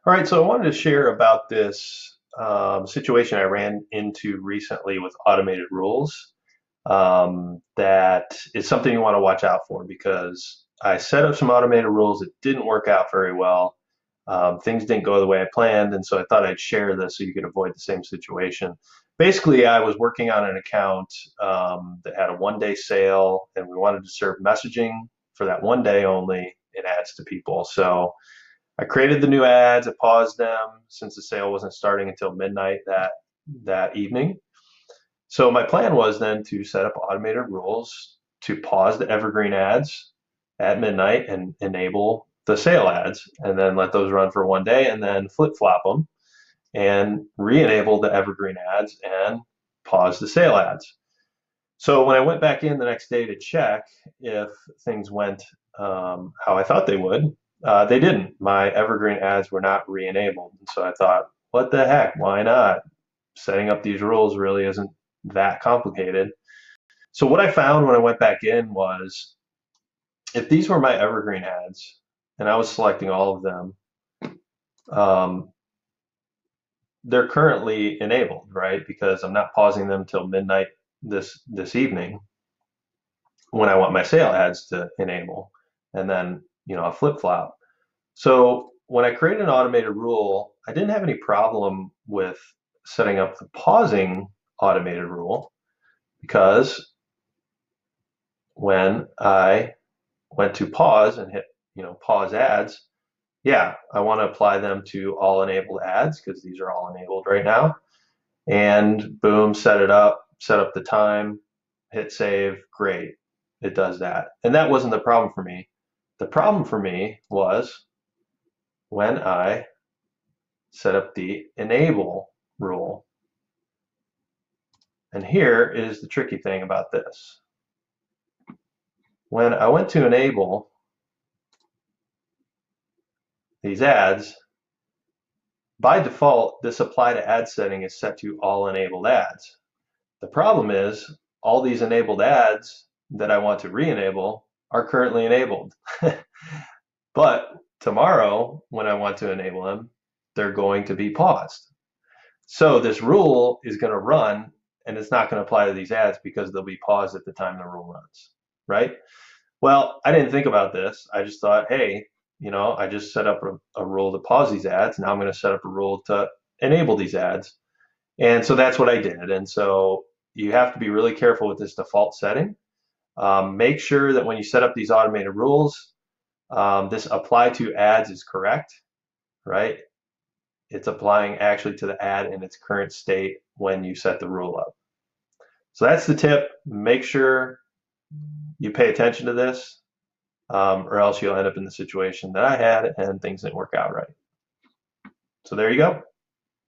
All right, so I wanted to share about this situation I ran into recently with automated rules. That is something you want to watch out for because I set up some automated rules that didn't work out very well. Things didn't go the way I planned, and so I thought I'd share this so you could avoid the same situation. Basically, I was working on an account that had a 1 day sale, and we wanted to serve messaging for that 1 day only in ads to people. So I created the new ads, I paused them since the sale wasn't starting until midnight that evening. So my plan was then to set up automated rules to pause the evergreen ads at midnight and enable the sale ads, and then let those run for 1 day, and then flip flop them and re-enable the evergreen ads and pause the sale ads. So when I went back in the next day to check if things went how I thought they would, they didn't. My evergreen ads were not re-enabled. And so I thought, what the heck? Why not? Setting up these rules really isn't that complicated. So what I found when I went back in was if these were my evergreen ads and I was selecting all of them, um, they're currently enabled, right? Because I'm not pausing them till midnight this evening when I want my sale ads to enable, and then a flip flop. So when I created an automated rule, I didn't have any problem with setting up the pausing automated rule because when I went to pause and hit pause ads, yeah, I want to apply them to all enabled ads because these are all enabled right now. And boom, set up the time, hit save, great. It does that. And that wasn't the problem for me. The problem for me was when I set up the enable rule. And here is the tricky thing about this. When I went to enable these ads, by default, this apply to ad setting is set to all enabled ads. The problem is all these enabled ads that I want to re-enable are currently enabled. But tomorrow, when I want to enable them, they're going to be paused. So this rule is going to run and it's not going to apply to these ads because they'll be paused at the time the rule runs, right? Well, I didn't think about this. I just thought, hey, I just set up a rule to pause these ads. Now I'm going to set up a rule to enable these ads. And so that's what I did. And so you have to be really careful with this default setting. Make sure that when you set up these automated rules, this apply to ads is correct, right? It's applying actually to the ad in its current state when you set the rule up. So that's the tip. Make sure you pay attention to this, or else you'll end up in the situation that I had and things didn't work out right. So there you go.